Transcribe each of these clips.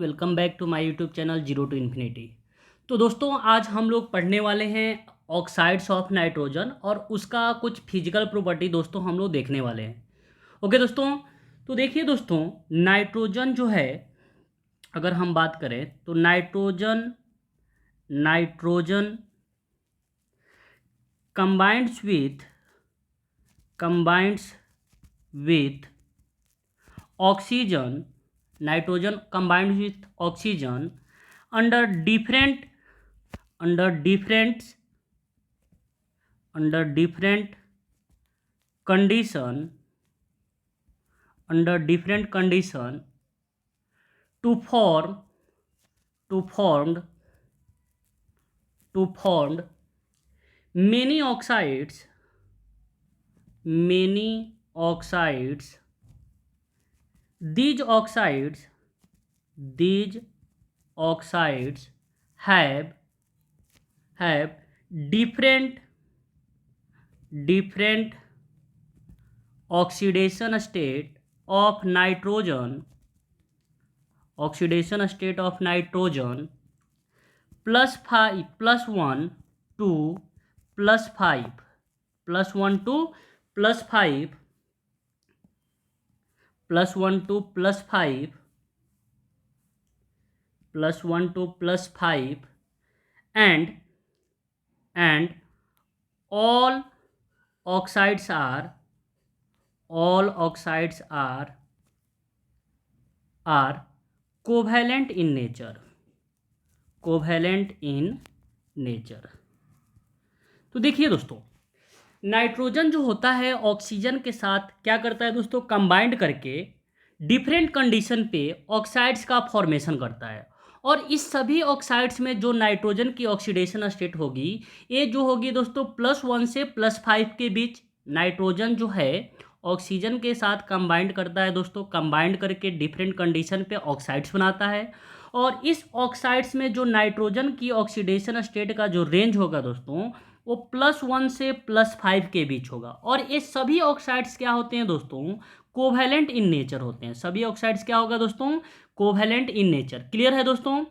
Welcome back to my YouTube channel zero to infinity. तो दोस्तों आज हम लोग पढ़ने वाले हैं ऑक्साइड्स ऑफ नाइट्रोजन और उसका कुछ फिजिकल प्रॉपर्टी दोस्तों हम लोग देखने वाले हैं। ओके दोस्तों, तो देखिए दोस्तों, नाइट्रोजन जो है, अगर हम बात करें तो nitrogen nitrogen combines with oxygen. Nitrogen combined with oxygen under different under different under different condition under different condition to form to formed to formed many oxides. These oxides have different oxidation state of nitrogen plus 5 plus 1 to plus 5 plus 1 to plus 5 plus 1 to plus 5 plus 1 to plus 5 and all oxides are covalent in nature. तो देखिए दोस्तों, nitrogen जो होता है oxygen के साथ क्या करता है दोस्तों, कंबाइंड करके डिफरेंट कंडीशन पे ऑक्साइड्स का फॉर्मेशन करता है। और इस सभी ऑक्साइड्स में जो नाइट्रोजन की ऑक्सीडेशन स्टेट होगी, ये जो होगी दोस्तों +1 से +5 के बीच। नाइट्रोजन जो है ऑक्सीजन के साथ कंबाइंड करता है दोस्तों, कंबाइंड करके डिफरेंट कंडीशन पे ऑक्साइड्स बनाता है। और इस ऑक्साइड्स में जो नाइट्रोजन की ऑक्सीडेशन स्टेट का जो रेंज होगा दोस्तों, वो +1 से +5 के बीच होगा। और ये सभी ऑक्साइड्स क्या होते हैं दोस्तों, कोवैलेंट इन नेचर होते हैं। सभी ऑक्साइड्स क्या होगा दोस्तों, कोवैलेंट इन नेचर। क्लियर है दोस्तों।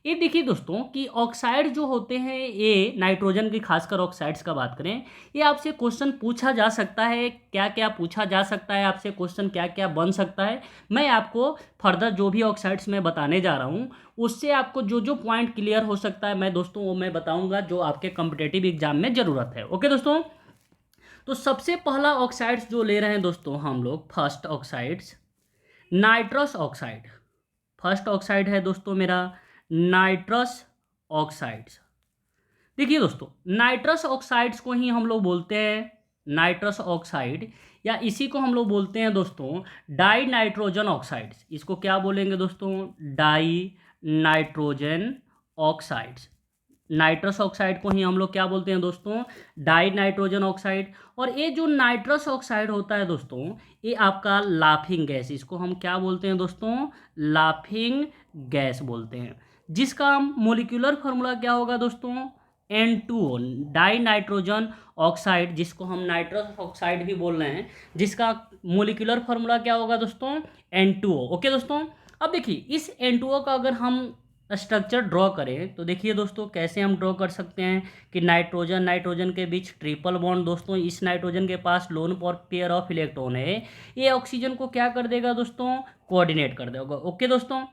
ये देखिए दोस्तों कि ऑक्साइड जो होते हैं, ये नाइट्रोजन की खासकर ऑक्साइड्स का बात करें, ये आपसे क्वेश्चन पूछा जा सकता है। क्या क्या पूछा जा सकता है आपसे, क्वेश्चन क्या क्या बन सकता है, मैं आपको फर्दर जो भी ऑक्साइड्स मैं बताने जा रहा हूँ उससे आपको जो जो पॉइंट क्लियर हो सकता है मैं दोस्तों वो मैं बताऊँगा, जो आपके कॉम्पिटेटिव एग्जाम में ज़रूरत है। ओके दोस्तों, तो सबसे पहला ऑक्साइड्स जो ले रहे हैं दोस्तों हम लोग, first oxides nitrous oxide. First oxide है दोस्तों मेरा नाइट्रस ऑक्साइड्स। देखिए दोस्तों, नाइट्रस ऑक्साइड्स को ही हम लोग बोलते हैं नाइट्रस ऑक्साइड, या इसी को हम लोग बोलते हैं दोस्तों डाई नाइट्रोजन ऑक्साइड्स। इसको क्या बोलेंगे दोस्तों, die nitrogen oxides. Nitrous oxide को ही हम लोग क्या बोलते हैं दोस्तों, डाई नाइट्रोजन ऑक्साइड। और ये जो नाइट्रस ऑक्साइड होता है दोस्तों, ये आपका लाफिंग गैस, इसको हम क्या बोलते हैं दोस्तों, लाफिंग गैस बोलते हैं। जिसका मोलिकुलर फार्मूला क्या होगा दोस्तों, N2O, डाई नाइट्रोजन ऑक्साइड, जिसको हम नाइट्रस ऑक्साइड भी बोल रहे हैं, जिसका मोलिकुलर फार्मूला क्या होगा दोस्तों, N2O। ओके दोस्तों, अब देखिए इस N2O का अगर हम स्ट्रक्चर ड्रॉ करें तो देखिए दोस्तों कैसे हम ड्रॉ कर सकते हैं कि नाइट्रोजन के बीच ट्रिपल बॉन्ड दोस्तों, इस नाइट्रोजन के पास लोन पेयर ऑफ इलेक्ट्रॉन है, ये ऑक्सीजन को क्या कर देगा दोस्तों, कोऑर्डिनेट कर देगा। ओके दोस्तों,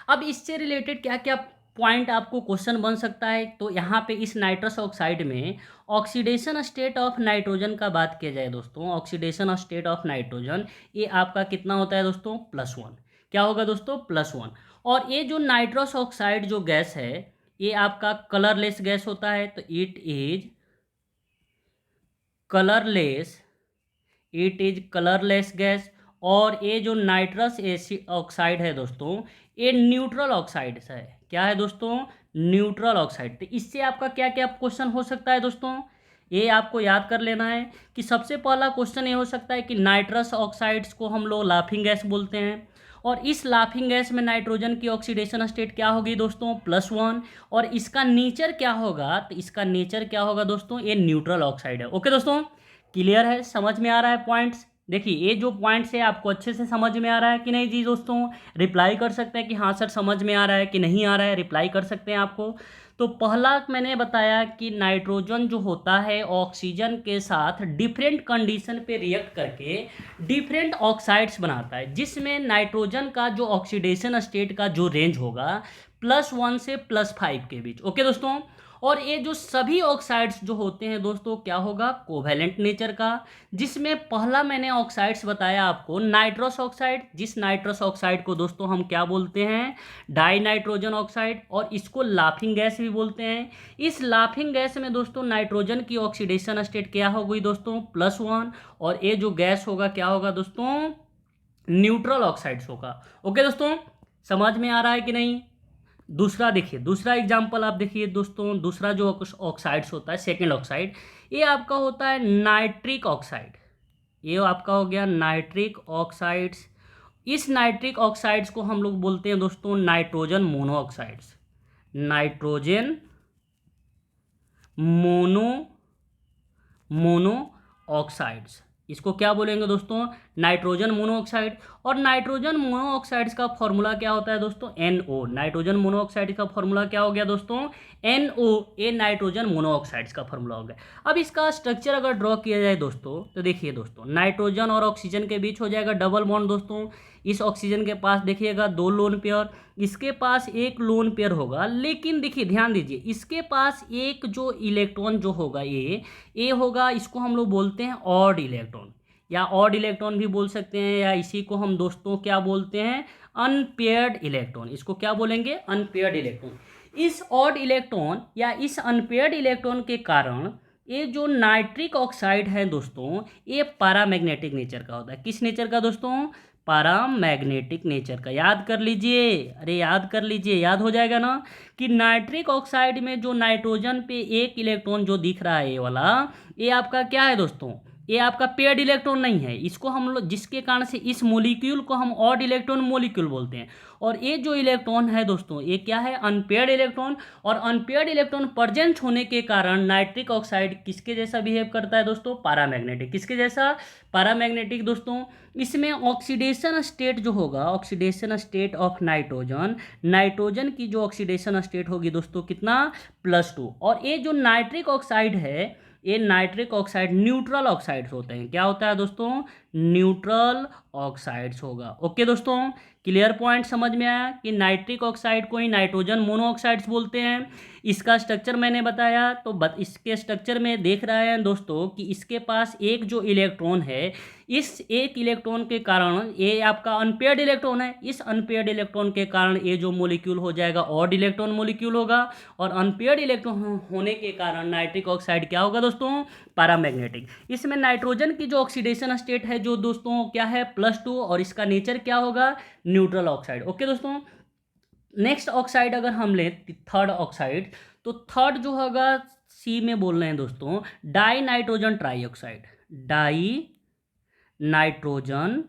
अब इससे रिलेटेड क्या क्या पॉइंट आपको क्वेश्चन बन सकता है, तो यहाँ पे इस नाइट्रस ऑक्साइड में ऑक्सीडेशन स्टेट ऑफ नाइट्रोजन का बात किया जाए दोस्तों, ऑक्सीडेशन स्टेट ऑफ नाइट्रोजन ये आपका कितना होता है दोस्तों, +1। क्या होगा दोस्तों, +1। और ये जो नाइट्रस ऑक्साइड जो गैस है, ये आपका कलरलेस गैस होता है, तो इट इज कलरलेस गैस। और ये जो नाइट्रस ऑक्साइड है दोस्तों, ये न्यूट्रल ऑक्साइड है। क्या है दोस्तों, न्यूट्रल ऑक्साइड। तो इससे आपका क्या क्या क्वेश्चन हो सकता है दोस्तों, ये आपको याद कर लेना है कि सबसे पहला क्वेश्चन ये हो सकता है कि नाइट्रस ऑक्साइड्स को हम लोग लाफिंग गैस बोलते हैं, और इस लाफिंग गैस में नाइट्रोजन की ऑक्सीडेशन स्टेट क्या होगी दोस्तों, +1। और इसका नेचर क्या होगा, तो इसका नेचर क्या होगा दोस्तों, ये न्यूट्रल ऑक्साइड है। ओके दोस्तों, क्लियर है, समझ में आ रहा है पॉइंट्स, देखिए ये जो पॉइंट्स है आपको अच्छे से समझ में आ रहा है कि नहीं जी दोस्तों? रिप्लाई कर सकते हैं कि हाँ सर समझ में आ रहा है कि नहीं आ रहा है, रिप्लाई कर सकते हैं आपको। तो पहला मैंने बताया कि नाइट्रोजन जो होता है ऑक्सीजन के साथ डिफरेंट कंडीशन पे रिएक्ट करके डिफरेंट ऑक्साइड्स बनाता है, जिसमें नाइट्रोजन का जो ऑक्सीडेशन स्टेट का जो रेंज होगा +1 से +5 के बीच। ओके दोस्तों? और ये जो सभी ऑक्साइड्स जो होते हैं दोस्तों क्या होगा? कोवैलेंट नेचर का, जिसमें पहला मैंने ऑक्साइड्स बताया आपको नाइट्रस ऑक्साइड, जिस नाइट्रस ऑक्साइड को दोस्तों हम क्या बोलते हैं? डाई नाइट्रोजन ऑक्साइड, और इसको लाफिंग गैस भी बोलते हैं। इस लाफिंग गैस में दोस्तों नाइट्रोजन की ऑक्सीडेशन स्टेट क्या हो गई दोस्तों? +1, और ये जो गैस होगा क्या होगा दोस्तों? न्यूट्रल ऑक्साइड्स होगा। ओके दोस्तों, समझ में आ रहा है कि नहीं? दूसरा देखिए, दूसरा एग्जाम्पल आप देखिए दोस्तों, दूसरा जो ऑक्साइड्स होता है, सेकेंड ऑक्साइड, ये आपका होता है नाइट्रिक ऑक्साइड। ये आपका हो गया नाइट्रिक ऑक्साइड्स। इस नाइट्रिक ऑक्साइड्स को हम लोग बोलते हैं दोस्तों nitrogen monoxides. Nitrogen mono oxides, इसको क्या बोलेंगे दोस्तों? Nitrogen monoxide. और नाइट्रोजन मोनोऑक्साइड्स का फॉर्मूला क्या होता है दोस्तों? NO। नाइट्रोजन मोनोऑक्साइड का फॉर्मूला क्या हो गया दोस्तों? NO। ये नाइट्रोजन मोनोऑक्साइड्स का फॉर्मूला हो गया। अब इसका स्ट्रक्चर अगर ड्रॉ किया जाए दोस्तों, तो देखिए दोस्तों, नाइट्रोजन और ऑक्सीजन के बीच हो जाएगा डबल बॉन्ड दोस्तों। इस ऑक्सीजन के पास देखिएगा 2 लोन पेयर, इसके पास 1 लोन पेयर होगा, लेकिन देखिए ध्यान दीजिए, इसके पास एक जो इलेक्ट्रॉन जो होगा ये होगा, इसको हम लोग बोलते हैं ऑड इलेक्ट्रॉन, या ऑड इलेक्ट्रॉन भी बोल सकते हैं, या इसी को हम दोस्तों क्या बोलते हैं? Unpaired electron. इसको क्या बोलेंगे? Unpaired electron. इस ऑड इलेक्ट्रॉन या इस अनपेयर्ड इलेक्ट्रॉन के कारण ये जो नाइट्रिक ऑक्साइड है दोस्तों, ये पैरामैग्नेटिक नेचर का होता है। किस नेचर का दोस्तों? पैरामैग्नेटिक नेचर का। याद कर लीजिए, अरे याद कर लीजिए, याद हो जाएगा ना कि नाइट्रिक ऑक्साइड में जो नाइट्रोजन पे 1 इलेक्ट्रॉन जो दिख रहा है ये वाला, ये आपका क्या है दोस्तों? ये आपका पेयर्ड इलेक्ट्रॉन नहीं है। इसको हम लोग, जिसके कारण से इस मोलिक्यूल को हम ऑड इलेक्ट्रॉन मोलिक्यूल बोलते हैं। और ये जो इलेक्ट्रॉन है दोस्तों, ये क्या है? Unpaired electron. और अनपेयर्ड इलेक्ट्रॉन प्रेजेंट होने के कारण नाइट्रिक ऑक्साइड किसके जैसा बिहेव करता है दोस्तों? पैरामैग्नेटिक। किसके जैसा? पैरामैग्नेटिक दोस्तों। इसमें ऑक्सीडेशन स्टेट जो होगा, oxidation state of nitrogen, nitrogen की जो ऑक्सीडेशन स्टेट होगी दोस्तों कितना? +2। और ये जो नाइट्रिक ऑक्साइड है, ये नाइट्रिक ऑक्साइड न्यूट्रल ऑक्साइड्स होते हैं। क्या होता है दोस्तों? न्यूट्रल ऑक्साइड्स होगा। ओके दोस्तों, क्लियर पॉइंट समझ में आया कि नाइट्रिक ऑक्साइड को ही नाइट्रोजन मोनोऑक्साइड्स बोलते हैं। इसका स्ट्रक्चर मैंने बताया, तो इसके स्ट्रक्चर में देख रहे हैं दोस्तों कि इसके पास एक जो इलेक्ट्रॉन है, इस एक इलेक्ट्रॉन के कारण, ये आपका अनपेयर्ड इलेक्ट्रॉन है, इस अनपेयर्ड इलेक्ट्रॉन के कारण ये जो मोलिक्यूल हो जाएगा ऑड इलेक्ट्रॉन मोलिक्यूल होगा। और अनपेयर्ड इलेक्ट्रॉन होने के कारण नाइट्रिक ऑक्साइड क्या होगा दोस्तों? पैरामैग्नेटिक। इसमें नाइट्रोजन की जो ऑक्सीडेशन स्टेट है जो दोस्तों क्या है? +2, और इसका नेचर क्या होगा? Neutral oxide. ओके दोस्तों, नेक्स्ट ऑक्साइड अगर हम लें थर्ड ऑक्साइड, तो थर्ड जो होगा सी में बोल रहे हैं दोस्तों, die nitrogen try oxide. Die nitrogen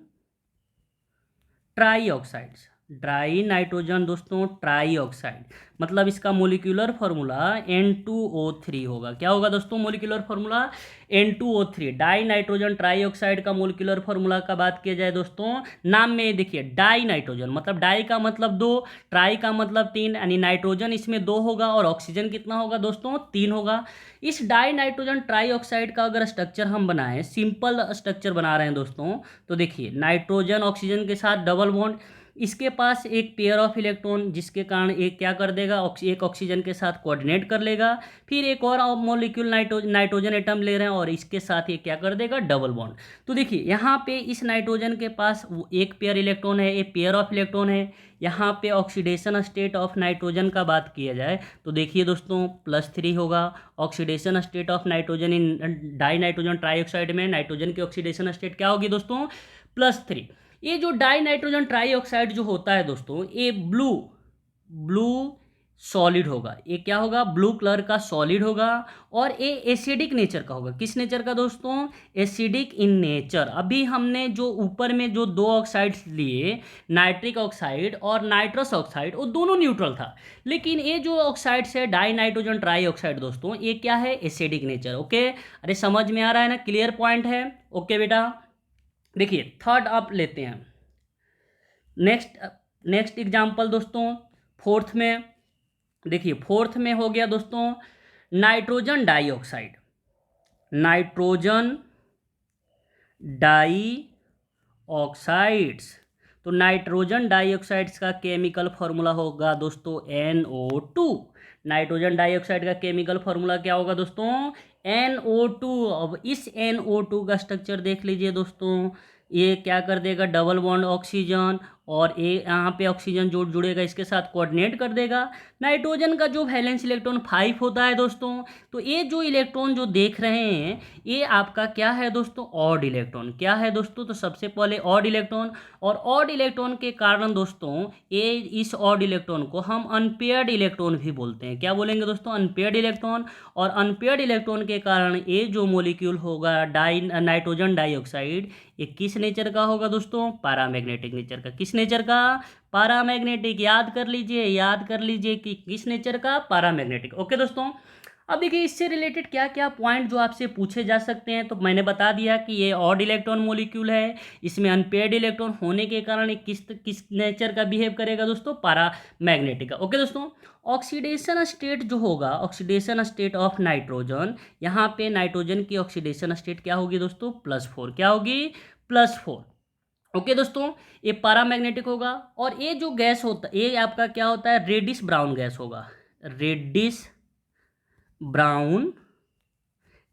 try oxides. Dry nitrogen दोस्तों ट्राई ऑक्साइड, मतलब इसका मोलिकुलर फार्मूला N2O3 होगा। क्या होगा दोस्तों molecular formula? N2O3। Die nitrogen try oxide का मोलिकुलर फार्मूला का बात किया जाए दोस्तों, नाम में देखिए डाई नाइट्रोजन, मतलब डाई का मतलब 2, ट्राई का मतलब 3, यानी नाइट्रोजन इसमें 2 होगा और ऑक्सीजन कितना होगा दोस्तों? 3 होगा। इस डाई नाइट्रोजन ट्राई ऑक्साइड का अगर स्ट्रक्चर हम बनाएं, सिंपल स्ट्रक्चर बना रहे हैं दोस्तों, तो देखिए नाइट्रोजन ऑक्सीजन के साथ डबल बॉन्ड, इसके पास एक पेयर ऑफ इलेक्ट्रॉन, जिसके कारण एक क्या कर देगा? एक ऑक्सीजन के साथ कोऑर्डिनेट कर लेगा, फिर एक और मॉलिक्यूल नाइट्रोजन एटम ले रहे हैं और इसके साथ ये क्या कर देगा? Double bond. तो देखिए यहाँ पे इस नाइट्रोजन के पास एक पेयर इलेक्ट्रॉन है, एक पेयर ऑफ इलेक्ट्रॉन है। यहाँ पे ऑक्सीडेशन स्टेट ऑफ नाइट्रोजन का बात किया जाए तो देखिए दोस्तों +3 होगा। Oxidation state of nitrogen in die nitrogen trioxide में नाइट्रोजन की ऑक्सीडेशन स्टेट क्या होगी दोस्तों? +3। ये जो डाई नाइट्रोजन ट्राईऑक्साइड जो होता है दोस्तों, ये ब्लू सॉलिड होगा। ये क्या होगा? ब्लू कलर का सॉलिड होगा और ये एसिडिक नेचर का होगा। किस नेचर का दोस्तों? Acidic in nature. अभी हमने जो ऊपर में जो 2 ऑक्साइड्स लिए, नाइट्रिक ऑक्साइड और नाइट्रस ऑक्साइड, वो दोनों न्यूट्रल था, लेकिन ये जो ऑक्साइड्स है डाई नाइट्रोजन ट्राई ऑक्साइड दोस्तों, ये क्या है? Acidic nature. ओके, अरे समझ में आ रहा है ना? क्लियर पॉइंट है? ओके बेटा, देखिए थर्ड आप लेते हैं। नेक्स्ट नेक्स्ट एग्जाम्पल दोस्तों फोर्थ में, देखिए फोर्थ में हो गया दोस्तों nitrogen dioxide. Nitrogen dioxides. तो नाइट्रोजन डाइऑक्साइड्स का केमिकल फॉर्मूला होगा दोस्तों NO2। नाइट्रोजन डाइऑक्साइड का केमिकल फॉर्मूला क्या होगा दोस्तों NO2। अब इस NO2 का स्ट्रक्चर देख लीजिए दोस्तों, ये क्या कर देगा डबल बॉन्ड ऑक्सीजन, और ये यहाँ पे ऑक्सीजन जो जुड़ेगा इसके साथ कोऑर्डिनेट कर देगा। नाइट्रोजन का जो वैलेंस इलेक्ट्रॉन 5 होता है दोस्तों, तो ये जो इलेक्ट्रॉन जो देख रहे हैं ये आपका क्या है दोस्तों ऑड इलेक्ट्रॉन। क्या है दोस्तों, तो सबसे पहले ऑड इलेक्ट्रॉन, और ऑड इलेक्ट्रॉन के कारण दोस्तों ये इस ऑड इलेक्ट्रॉन को हम अनपेयर्ड इलेक्ट्रॉन भी बोलते हैं। क्या बोलेंगे दोस्तों अनपेयर्ड इलेक्ट्रॉन। और अनपेयर्ड इलेक्ट्रॉन के कारण ये जो मॉलिक्यूल होगा नाइट्रोजन डाइऑक्साइड, ये किस नेचर का होगा दोस्तों पैरामैग्नेटिक नेचर का। किस नेचर का पैरामैग्नेटिक। याद कर लीजिए कि किस नेचर का पैरामैग्नेटिक। ओके दोस्तों, अब देखिए इससे रिलेटेड क्या क्या पॉइंट जो आपसे पूछे जा सकते हैं। तो मैंने बता दिया कि ये ऑड इलेक्ट्रॉन मॉलिक्यूल है, इसमें अनपेयर्ड इलेक्ट्रॉन होने के कारण ये किस नेचर का बिहेव करेगा दोस्तों पैरामैग्नेटिक का। ओके दोस्तों, ऑक्सीडेशन स्टेट जो होगा, ऑक्सीडेशन स्टेट ऑफ नाइट्रोजन, यहाँ पे नाइट्रोजन की ऑक्सीडेशन स्टेट क्या होगी दोस्तों +4। क्या होगी +4। ओके दोस्तों, ये पैरामैग्नेटिक होगा। और ये जो गैस होता है ये आपका क्या होता है रेडिश ब्राउन गैस होगा। रेडिश ब्राउन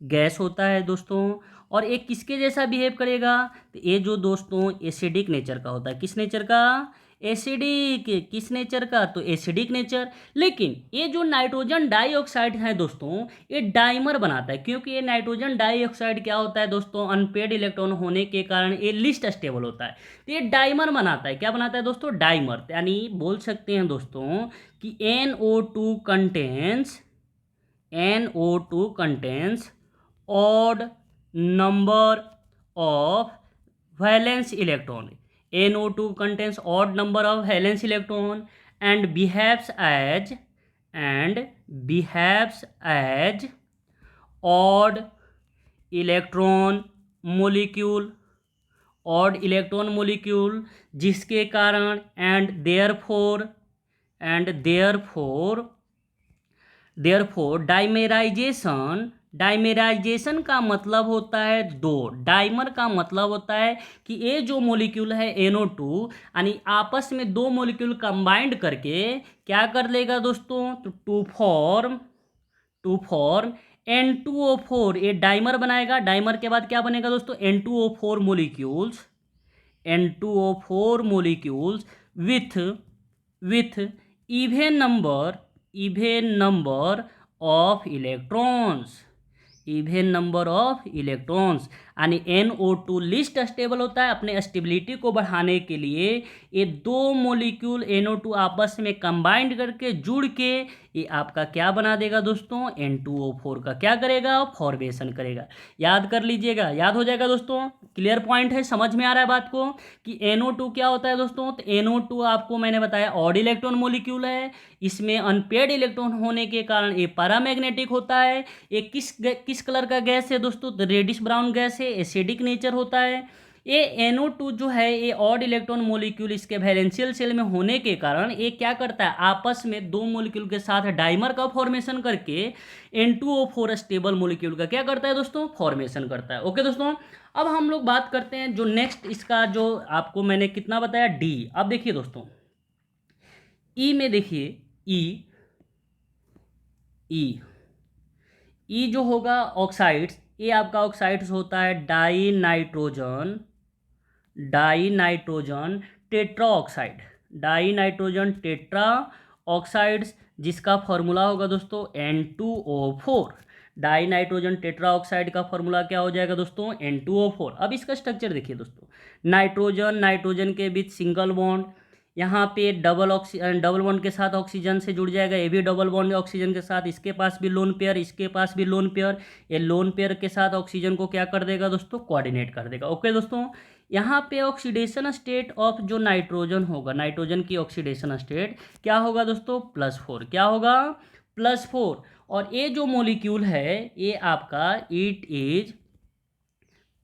गैस होता है दोस्तों। और एक किसके जैसा बिहेव करेगा, तो ये जो दोस्तों एसिडिक नेचर का होता है। किस नेचर का एसिडिक। किस नेचर का, तो एसिडिक नेचर। लेकिन ये जो नाइट्रोजन डाइऑक्साइड है दोस्तों ये डाइमर बनाता है, क्योंकि ये नाइट्रोजन डाइऑक्साइड क्या होता है दोस्तों अनपेयर्ड इलेक्ट्रॉन होने के कारण ये लिस्ट स्टेबल होता है, तो ये डाइमर बनाता है। क्या बनाता है दोस्तों डाइमर। यानी बोल सकते हैं दोस्तों कि NO2 contains odd number of valence electron. NO2 contains odd number of valence electron and behaves as odd electron molecule, जिसके कारण and therefore डाइमेराइजेशन का मतलब होता है दो। डाइमर का मतलब होता है कि ये जो मॉलिक्यूल है NO2 यानी आपस में दो मॉलिक्यूल कंबाइंड करके क्या कर लेगा दोस्तों, तो टू फॉर्म N2O4। ये डाइमर बनाएगा। डाइमर के बाद क्या बनेगा दोस्तों N2O4 molecules with even number of electrons यानी NO2 लिस्ट स्टेबल होता है। अपने स्टेबिलिटी को बढ़ाने के लिए ये दो मॉलिक्यूल NO2 आपस में कंबाइंड करके जुड़ के ये आपका क्या बना देगा दोस्तों N2O4 का क्या करेगा फॉर्मेशन करेगा। याद कर लीजिएगा, याद हो जाएगा दोस्तों। क्लियर पॉइंट है, समझ में आ रहा है बात को कि NO2 क्या होता है दोस्तों। तो NO2 आपको मैंने बताया ऑड इलेक्ट्रॉन मॉलिक्यूल है, इसमें अनपेयर्ड इलेक्ट्रॉन होने के कारण ये पैरामैग्नेटिक होता है। ये किस कलर का गैस है दोस्तों, तो रेडिश ब्राउन गैस है, एसिडिक नेचर होता है। ये NO2 जो है ये ऑड इलेक्ट्रॉन मॉलिक्यूल इसके वैलेंशियल सेल में होने के कारण ये क्या करता है आपस में दो मॉलिक्यूल के साथ डाइमर का फॉर्मेशन करके N2O4 स्टेबल मॉलिक्यूल का क्या करता है दोस्तों फॉर्मेशन करता है। ओके दोस्तों, अब हम लोग बात करते हैं जो नेक्स्ट इसका जो आपको मैंने कितना बताया D। अब देखिए दोस्तों E में देखिए E जो होगा ऑक्साइड्स, ये आपका ऑक्साइड्स होता है डाई नाइट्रोजन टेट्रा ऑक्साइड्स, जिसका फॉर्मूला होगा दोस्तों N2O4। Die nitrogen tetra oxide का फॉर्मूला क्या हो जाएगा दोस्तों N2O4। अब इसका स्ट्रक्चर देखिए दोस्तों, नाइट्रोजन के बीच सिंगल बॉन्ड, यहाँ पे डबल बॉन्ड के साथ ऑक्सीजन से जुड़ जाएगा, ये भी डबल बॉन्ड ऑक्सीजन के साथ, इसके पास भी लोन पेयर, इसके पास भी लोन पेयर। ये लोन पेयर के साथ ऑक्सीजन को क्या कर देगा दोस्तों कोऑर्डिनेट कर देगा। ओके दोस्तों, यहाँ पे ऑक्सीडेशन स्टेट ऑफ जो नाइट्रोजन होगा, नाइट्रोजन की ऑक्सीडेशन स्टेट क्या होगा दोस्तों +4। क्या होगा +4। और ये जो मॉलिक्यूल है ये आपका इट इज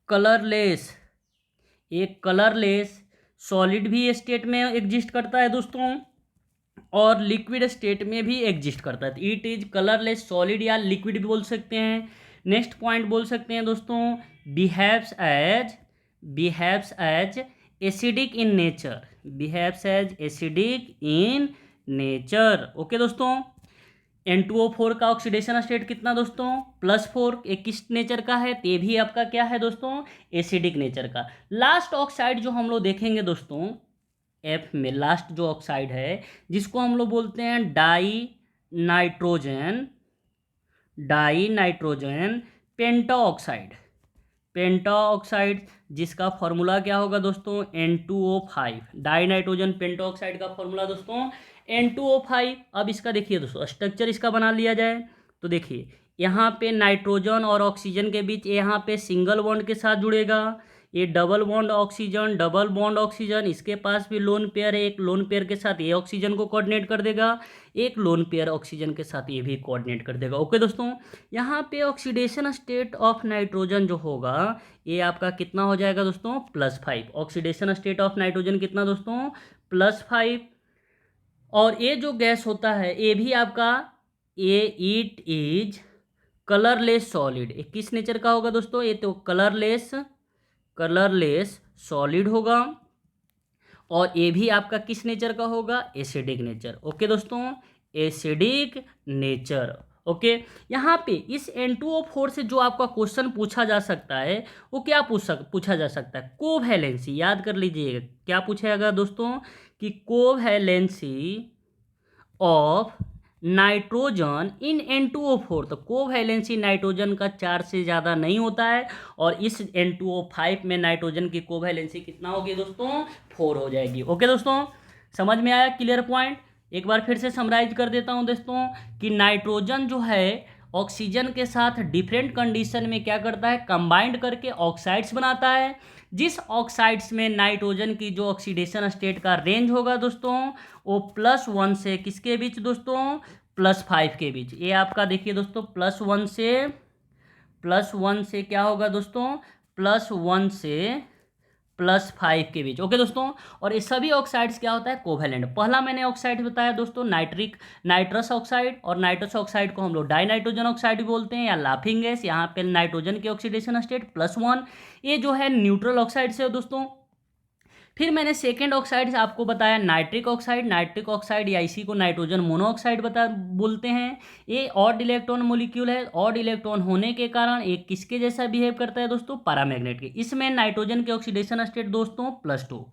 कलरलेस, एक कलरलेस सॉलिड भी स्टेट में एग्जिस्ट करता है दोस्तों, और लिक्विड स्टेट में भी एग्जिस्ट करता है। इट इज कलरलेस सॉलिड या लिक्विड भी बोल सकते हैं। नेक्स्ट पॉइंट बोल सकते हैं दोस्तों, behaves as acidic in nature, behaves as acidic in nature. Okay दोस्तों, N2O4 का ऑक्सीडेशन स्टेट कितना दोस्तों, +4। एक किस नेचर का है, ते भी आपका क्या है दोस्तों, एसिडिक नेचर का। लास्ट ऑक्साइड जो हम लोग देखेंगे दोस्तों एफ में, लास्ट जो ऑक्साइड है जिसको हम लोग बोलते हैं डाई नाइट्रोजन पेंटा ऑक्साइड, जिसका फॉर्मूला क्या होगा दोस्तों, N2O5। डाई नाइट्रोजन पेंटा ऑक्साइड का फॉर्मूला दोस्तों N2O5। अब इसका देखिए दोस्तों स्ट्रक्चर इसका बना लिया जाए तो देखिए यहाँ पे नाइट्रोजन और ऑक्सीजन के बीच यहाँ पे सिंगल बॉन्ड के साथ जुड़ेगा, ये डबल बॉन्ड ऑक्सीजन, इसके पास भी लोन पेयर है, एक लोन पेयर के साथ ये ऑक्सीजन को कोऑर्डिनेट कर देगा, एक लोन पेयर ऑक्सीजन के साथ ये भी कोऑर्डिनेट कर देगा। ओके दोस्तों, यहाँ पे ऑक्सीडेशन स्टेट ऑफ नाइट्रोजन जो होगा ये आपका कितना हो जाएगा दोस्तों, +5। ऑक्सीडेशन स्टेट ऑफ नाइट्रोजन कितना दोस्तों, +5। और ये जो गैस होता है ये भी आपका इट इज कलरलेस सॉलिड। किस नेचर का होगा दोस्तों, ये तो कलरलेस सॉलिड होगा, और ये भी आपका किस नेचर का होगा, एसिडिक नेचर। ओके दोस्तों, एसिडिक नेचर। ओके, यहाँ पे इस N2O4 से जो आपका क्वेश्चन पूछा जा सकता है वो क्या पूछा जा सकता है, कोवैलेंसी। याद कर लीजिएगा क्या पूछेगा दोस्तों, कि covalency of nitrogen in N2O4। तो कोवैलेंसी नाइट्रोजन का 4 से ज़्यादा नहीं होता है, और इस N2O5 में नाइट्रोजन की कोवैलेंसी कितना होगी दोस्तों, 4 हो जाएगी। ओके दोस्तों, समझ में आया, क्लियर पॉइंट। एक बार फिर से समराइज कर देता हूं दोस्तों कि नाइट्रोजन जो है ऑक्सीजन के साथ डिफरेंट कंडीशन में क्या करता है, कंबाइंड करके ऑक्साइड्स बनाता है। जिस ऑक्साइड्स में नाइट्रोजन की जो ऑक्सीडेशन स्टेट का रेंज होगा दोस्तों वो +1 से किसके बीच दोस्तों, +5 के बीच। ये आपका देखिए दोस्तों +1 से क्या होगा दोस्तों, +1 से +5 के बीच। ओके दोस्तों, और ये सभी ऑक्साइड्स क्या होता है, कोवैलेंट। पहला मैंने ऑक्साइड बताया दोस्तों नाइट्रस ऑक्साइड, और नाइट्रस ऑक्साइड को हम लोग डाई नाइट्रोजन ऑक्साइड भी बोलते हैं या लाफिंग गैस। यहाँ पे नाइट्रोजन की ऑक्सीडेशन स्टेट +1, ये जो है न्यूट्रल ऑक्साइड से दोस्तों। फिर मैंने सेकेंड ऑक्साइड आपको बताया नाइट्रिक ऑक्साइड या इसी को नाइट्रोजन मोनोऑक्साइड बोलते हैं। ये ऑड इलेक्ट्रॉन मोलिक्यूल है, ऑड इलेक्ट्रॉन होने के कारण एक किसके जैसा बिहेव करता है दोस्तों, पैरामैग्नेट के। इसमें नाइट्रोजन के ऑक्सीडेशन स्टेट दोस्तों +2।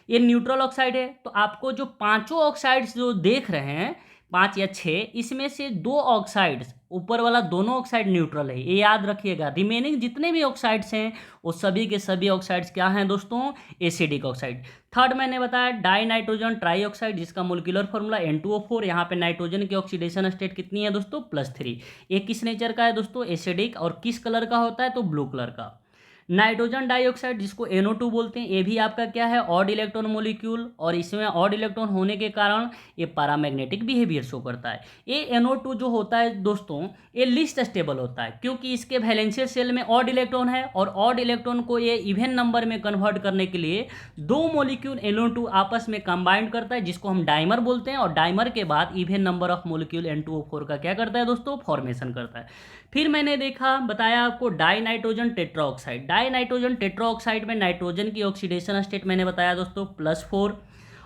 ये न्यूट्रल ऑक्साइड है। तो आपको जो पांचों ऑक्साइड्स जो देख रहे हैं 5 या 6, इसमें से 2 ऑक्साइड्स, ऊपर वाला दोनों ऑक्साइड न्यूट्रल है, ये याद रखिएगा। रिमेनिंग जितने भी ऑक्साइड्स हैं वो सभी के सभी ऑक्साइड्स क्या हैं दोस्तों, एसिडिक ऑक्साइड। थर्ड मैंने बताया डाई नाइट्रोजन ट्राई ऑक्साइड, जिसका मोलिकुलर फॉर्मूला N2O4। यहाँ पे नाइट्रोजन की ऑक्सीडेशन स्टेट कितनी है दोस्तों, +3। ये किस नेचर का है दोस्तों, एसिडिक, और किस कलर का होता है तो ब्लू कलर का। नाइट्रोजन डाइऑक्साइड जिसको NO2 बोलते हैं, ये भी आपका क्या है, ऑड इलेक्ट्रॉन मोलिक्यूल, और इसमें ऑड इलेक्ट्रॉन होने के कारण ये पैरामैग्नेटिक बिहेवियर शो करता है। ये NO2 जो होता है दोस्तों ये लिस्ट स्टेबल होता है, क्योंकि इसके वैलेंशियल शेल में ऑड इलेक्ट्रॉन है, और ऑड इलेक्ट्रॉन को ये इवन नंबर में कन्वर्ट करने के लिए 2 मॉलिक्यूल NO2 आपस में कंबाइंड करता है, जिसको हम डाइमर बोलते हैं, और डाइमर के बाद even number of molecule N2O4 का क्या करता है दोस्तों, फॉर्मेशन करता है। फिर मैंने बताया आपको die nitrogen tetroxide. Die nitrogen tetroxide में नाइट्रोजन की ऑक्सीडेशन स्टेट मैंने बताया दोस्तों +4,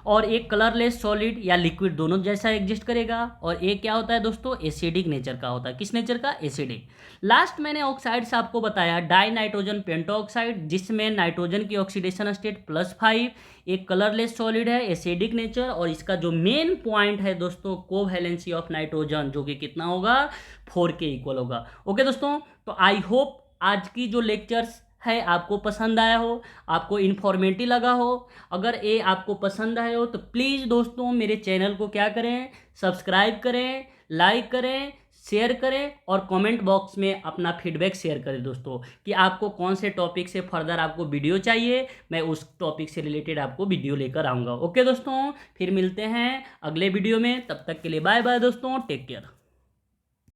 और एक कलरलेस सॉलिड या लिक्विड दोनों जैसा एग्जिस्ट करेगा, और एक क्या होता है दोस्तों, एसिडिक नेचर का होता है। किस नेचर का, एसिडिक। लास्ट मैंने ऑक्साइड्स आपको बताया डाई नाइट्रोजन पेंटोऑक्साइड, जिसमें नाइट्रोजन की ऑक्सीडेशन स्टेट +5, एक कलरलेस सॉलिड है, एसिडिक नेचर, और इसका जो मेन पॉइंट है दोस्तों कोवैलेंसी ऑफ नाइट्रोजन, जो कि कितना होगा, 4 के इक्वल होगा। ओके दोस्तों, तो आई होप आज की जो लेक्चर्स है आपको पसंद आया हो, आपको इन्फॉर्मेटिव लगा हो। अगर ये आपको पसंद आया हो तो प्लीज़ दोस्तों मेरे चैनल को क्या करें, सब्सक्राइब करें, लाइक करें, शेयर करें, और कमेंट बॉक्स में अपना फीडबैक शेयर करें दोस्तों कि आपको कौन से टॉपिक से फर्दर आपको वीडियो चाहिए। मैं उस टॉपिक से रिलेटेड आपको वीडियो लेकर आऊँगा। ओके दोस्तों, फिर मिलते हैं अगले वीडियो में, तब तक के लिए बाय बाय दोस्तों, टेक केयर।